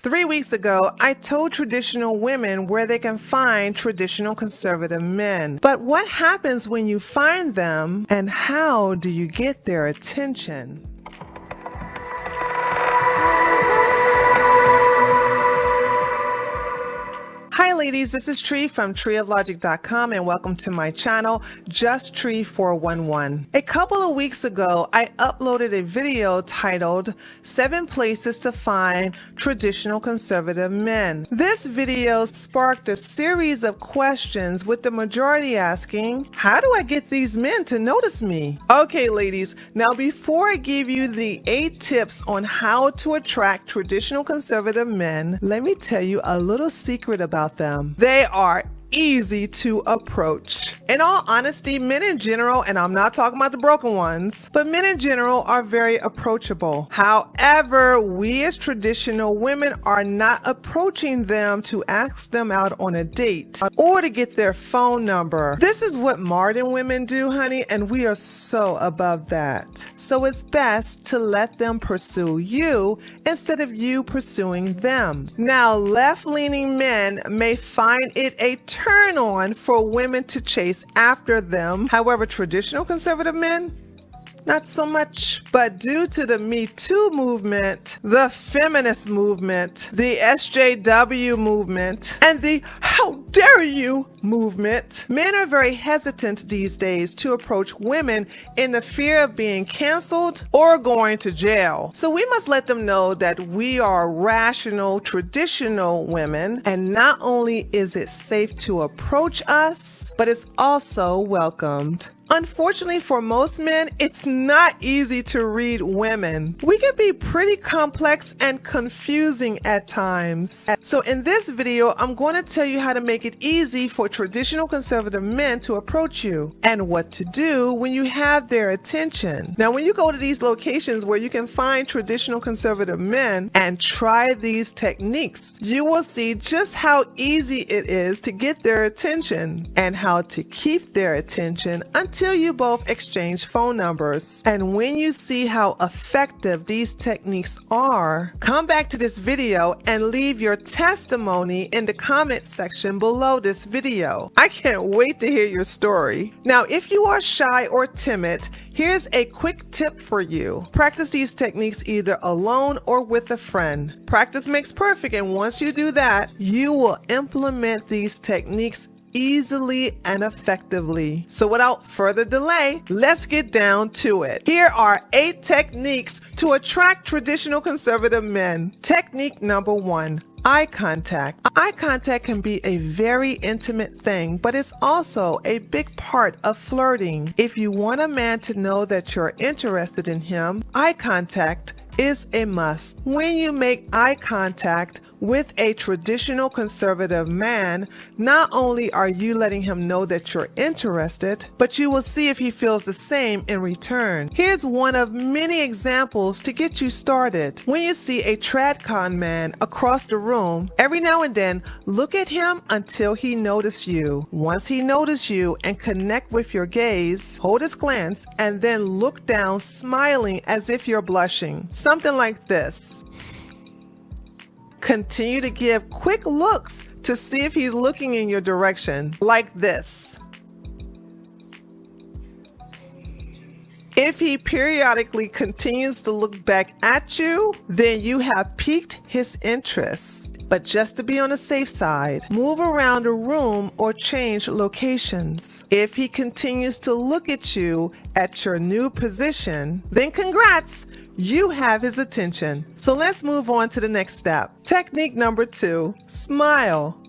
3 weeks ago, I told traditional women where they can find traditional conservative men. But what happens when you find them, and how do you get their attention? Hi ladies, this is Tree from treeoflogic.com and welcome to my channel, Just Tree 411. A couple of weeks ago, I uploaded a video titled 7 Places to Find Traditional Conservative Men. This video sparked a series of questions with the majority asking, how do I get these men to notice me? Okay ladies, now before I give you the 8 tips on how to attract traditional conservative men, let me tell you a little secret about them. They are easy to approach. In all honesty, men in general, and I'm not talking about the broken ones, but men in general are very approachable. However, we as traditional women are not approaching them to ask them out on a date or to get their phone number. This is what modern women do, honey, and we are so above that. So it's best to let them pursue you instead of you pursuing them. Now, left-leaning men may find it a turn on for women to chase after them. However, traditional conservative men, not so much. But due to the Me Too movement, the feminist movement, the SJW movement, and the How Dare You movement, men are very hesitant these days to approach women in the fear of being canceled or going to jail. So we must let them know that we are rational, traditional women, and not only is it safe to approach us, but it's also welcomed. Unfortunately for most men, it's not easy to read women. We can be pretty complex and confusing at times. So in this video, I'm going to tell you how to make it easy for traditional conservative men to approach you and what to do when you have their attention. Now, when you go to these locations where you can find traditional conservative men and try these techniques, you will see just how easy it is to get their attention and how to keep their attention until you both exchange phone numbers. And when you see how effective these techniques are, come back to this video and leave your testimony in the comment section below this video. I can't wait to hear your story. Now, if you are shy or timid, here's a quick tip for you. Practice these techniques either alone or with a friend. Practice makes perfect, and once you do that, you will implement these techniques easily and effectively. So without further delay, let's get down to it. Here are 8 techniques to attract traditional conservative men. Technique number 1. Eye contact. Eye contact can be a very intimate thing, but it's also a big part of flirting. If you want a man to know that you're interested in him, eye contact is a must. When you make eye contact with a traditional conservative man, not only are you letting him know that you're interested, but you will see if he feels the same in return. Here's one of many examples to get you started. When you see a TradCon man across the room, every now and then, look at him until he notices you. Once he notices you and connect with your gaze, hold his glance, and then look down smiling as if you're blushing. Something like this. Continue to give quick looks to see if he's looking in your direction, like this. If he periodically continues to look back at you, then you have piqued his interest. But just to be on the safe side, move around the room or change locations. If he continues to look at you at your new position, then congrats! You have his attention. So let's move on to the next step. Technique number 2, smile.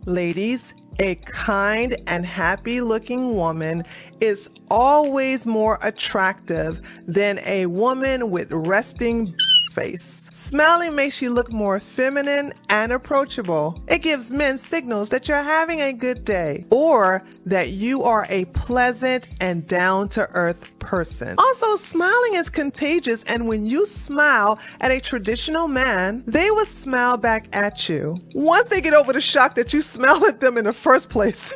Ladies, a kind and happy looking woman is always more attractive than a woman with resting face. Smiling makes you look more feminine and approachable. It gives men signals that you're having a good day or that you are a pleasant and down-to-earth person. Also, smiling is contagious, and when you smile at a traditional man, they will smile back at you. Once they get over the shock that you smiled at them in the first place.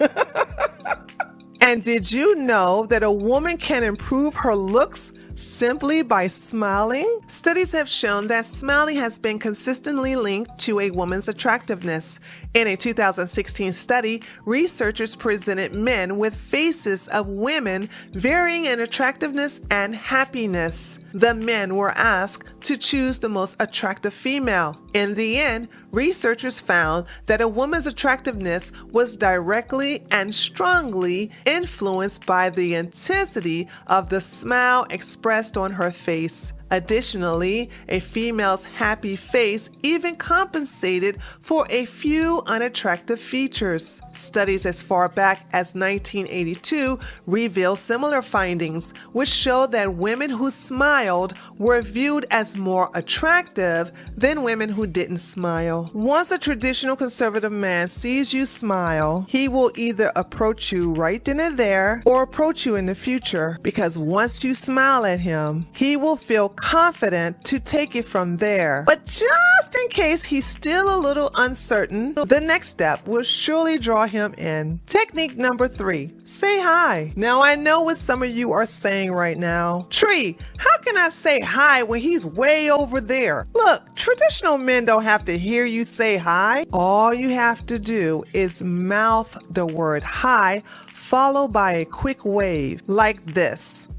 And did you know that a woman can improve her looks simply by smiling? Studies have shown that smiling has been consistently linked to a woman's attractiveness. In a 2016 study, researchers presented men with faces of women varying in attractiveness and happiness. The men were asked to choose the most attractive female. In the end, researchers found that a woman's attractiveness was directly and strongly influenced by the intensity of the smile expressed on her face. Additionally, a female's happy face even compensated for a few unattractive features. Studies as far back as 1982 reveal similar findings, which show that women who smiled were viewed as more attractive than women who didn't smile. Once a traditional conservative man sees you smile, he will either approach you right then and there or approach you in the future, because once you smile at him, he will feel confident to take it from there. But just in case he's still a little uncertain, the next step will surely draw him in. Technique number 3, say hi. Now I know what some of you are saying right now. Tree, how can I say hi when he's way over there? Look, traditional men don't have to hear you say hi. All you have to do is mouth the word hi, followed by a quick wave like this.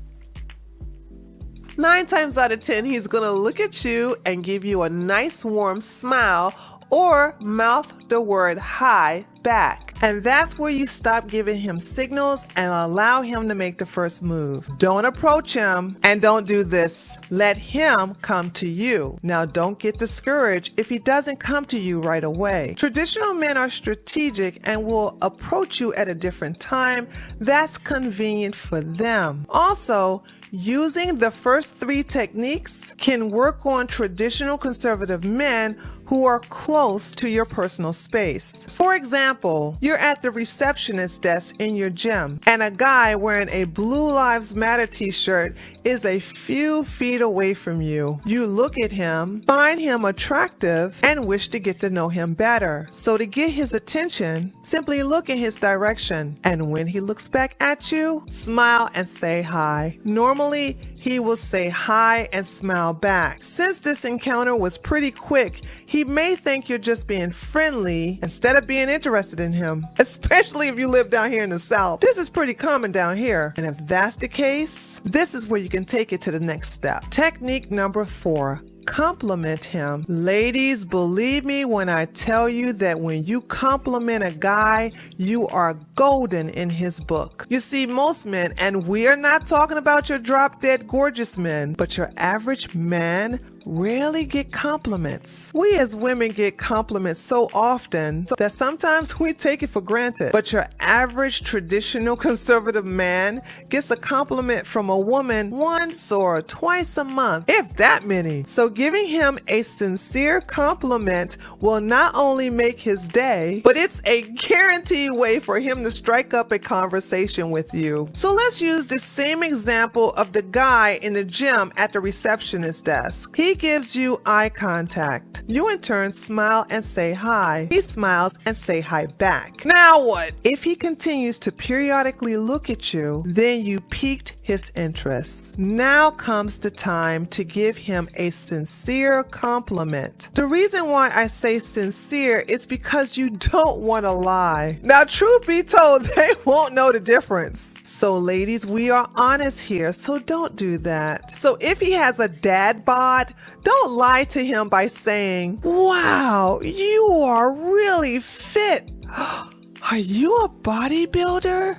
9 times out of 10, he's going to look at you and give you a nice warm smile or mouth the word hi back. And that's where you stop giving him signals and allow him to make the first move. Don't approach him and don't do this. Let him come to you. Now don't get discouraged if he doesn't come to you right away. Traditional men are strategic and will approach you at a different time that's convenient for them. Also, using the first 3 techniques can work on traditional conservative men who are close to your personal space. For example, you're at the receptionist desk in your gym, and a guy wearing a Blue Lives Matter t-shirt is a few feet away from you. You look at him, find him attractive, and wish to get to know him better. So to get his attention, simply look in his direction, and when he looks back at you, smile and say hi. Normally, he will say hi and smile back. Since this encounter was pretty quick, he may think you're just being friendly instead of being interested in him, especially if you live down here in the South. This is pretty common down here. And if that's the case, this is where you can take it to the next step. Technique number 4. Compliment him. Ladies, believe me when I tell you that when you compliment a guy, you are golden in his book. You see, most men, and we are not talking about your drop-dead gorgeous men, but your average man rarely get compliments. We as women get compliments so often that sometimes we take it for granted. But your average traditional conservative man gets a compliment from a woman once or twice a month, if that many. So giving him a sincere compliment will not only make his day, but it's a guaranteed way for him to strike up a conversation with you. So let's use the same example of the guy in the gym at the receptionist desk. He gives you eye contact. You in turn smile and say hi. He smiles and say hi back. Now what? If he continues to periodically look at you, then you piqued his interest. Now comes the time to give him a sincere compliment. The reason why I say sincere is because you don't want to lie. Now, truth be told, they won't know the difference. So ladies, we are honest here, so don't do that. So if he has a dad bod, don't lie to him by saying, "Wow, you are really fit. Are you a bodybuilder?"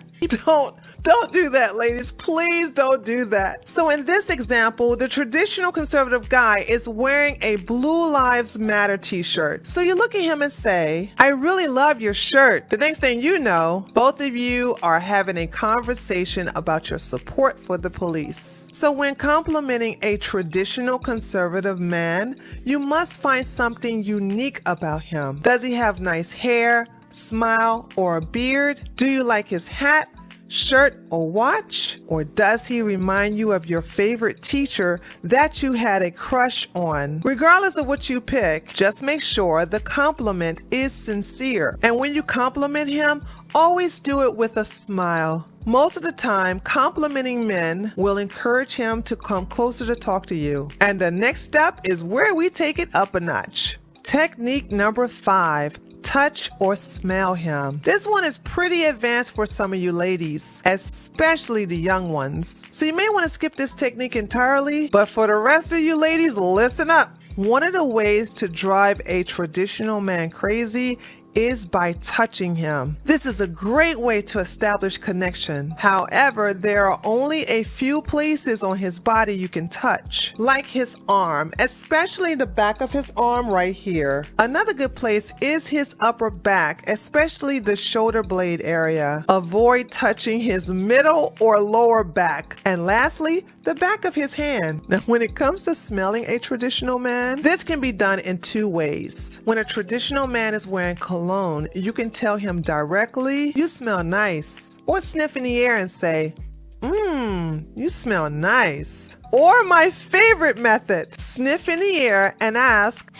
Don't do that, ladies. Please don't do that. So in this example, the traditional conservative guy is wearing a Blue Lives Matter t-shirt. So you look at him and say, "I really love your shirt." The next thing you know, both of you are having a conversation about your support for the police. So when complimenting a traditional conservative man, you must find something unique about him. Does he have nice hair, smile, or a beard? Do you like his hat, shirt, or watch? Or does he remind you of your favorite teacher that you had a crush on? Regardless of what you pick, just make sure the compliment is sincere. And when you compliment him, always do it with a smile. Most of the time, complimenting men will encourage him to come closer to talk to you. And the next step is where we take it up a notch. Technique number 5. Touch or smell him. This one is pretty advanced for some of you ladies, especially the young ones. So you may want to skip this technique entirely, but for the rest of you ladies, listen up. One of the ways to drive a traditional man crazy is by touching him. This is a great way to establish connection. However, there are only a few places on his body you can touch, like his arm, especially the back of his arm right here. Another good place is his upper back, especially the shoulder blade area. Avoid touching his middle or lower back. And lastly, the back of his hand. Now, when it comes to smelling a traditional man, this can be done in 2 ways. When a traditional man is wearing cologne, you can tell him directly, "You smell nice," or sniff in the air and say, "You smell nice." Or my favorite method, sniff in the air and ask,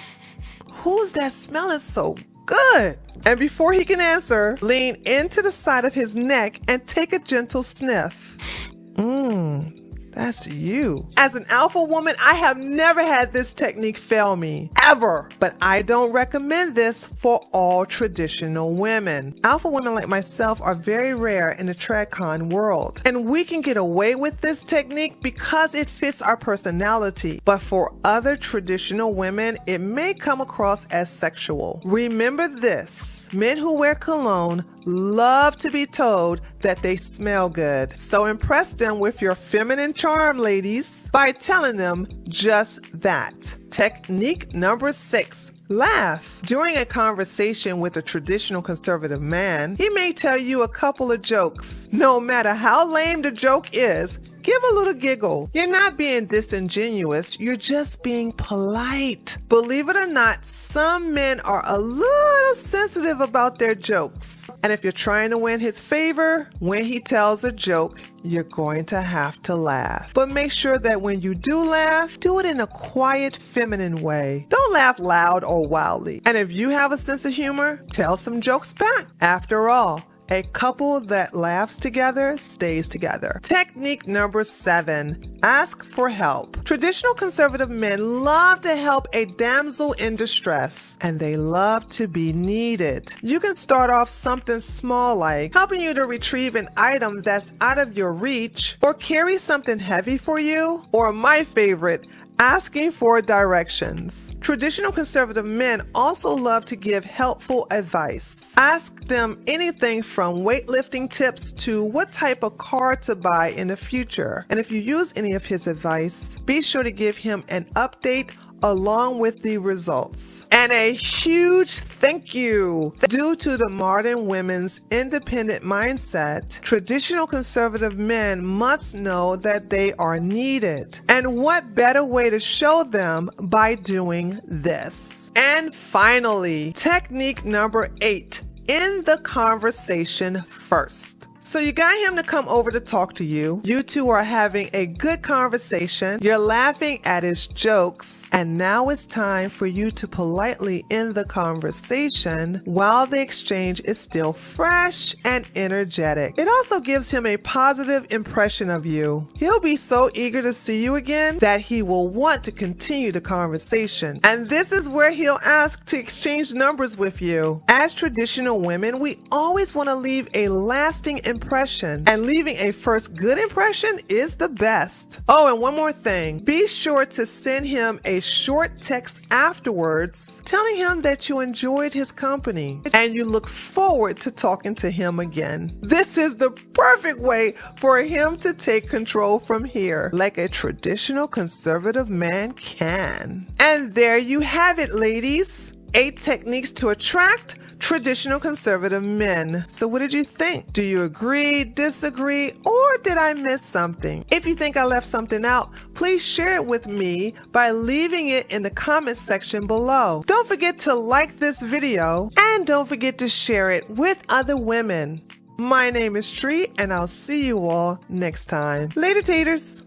"Who's that smelling so good?" And before he can answer, lean into the side of his neck and take a gentle sniff. That's you. As an alpha woman, I have never had this technique fail me, ever. But I don't recommend this for all traditional women. Alpha women like myself are very rare in the TradCon world. And we can get away with this technique because it fits our personality. But for other traditional women, it may come across as sexual. Remember this, men who wear cologne love to be told that they smell good. So impress them with your feminine charm, ladies, by telling them just that. Technique number 6. Laugh. During a conversation with a traditional conservative man, he may tell you a couple of jokes. No matter how lame the joke is, give a little giggle. You're not being disingenuous, you're just being polite. Believe it or not, some men are a little sensitive about their jokes. And if you're trying to win his favor, when he tells a joke, you're going to have to laugh. But make sure that when you do laugh, do it in a quiet, feminine way. Don't laugh loud or wildly. And if you have a sense of humor, tell some jokes back. After all, a couple that laughs together stays together. Technique number 7. Ask for help. Traditional conservative men love to help a damsel in distress, and they love to be needed. You can start off something small like helping you to retrieve an item that's out of your reach, or carry something heavy for you, or my favorite, asking for directions. Traditional conservative men also love to give helpful advice. Ask them anything from weightlifting tips to what type of car to buy in the future. And if you use any of his advice, be sure to give him an update along with the results. And a huge thank you. Due to the modern women's independent mindset, traditional conservative men must know that they are needed. And what better way to show them by doing this? And finally, technique number 8. End the conversation first. So you got him to come over to talk to you. You two are having a good conversation. You're laughing at his jokes. And now it's time for you to politely end the conversation while the exchange is still fresh and energetic. It also gives him a positive impression of you. He'll be so eager to see you again that he will want to continue the conversation. And this is where he'll ask to exchange numbers with you. As traditional women, we always want to leave a lasting impression, and leaving a first good impression is the best. Oh, and one more thing. Be sure to send him a short text afterwards telling him that you enjoyed his company and you look forward to talking to him again. This is the perfect way for him to take control from here, like a traditional conservative man can. And there you have it, ladies. 8 techniques to attract traditional conservative men. So what did you think? Do you agree, disagree, or did I miss something? If you think I left something out, please share it with me by leaving it in the comments section below. Don't forget to like this video and don't forget to share it with other women. My name is Tree and I'll see you all next time. Later, taters.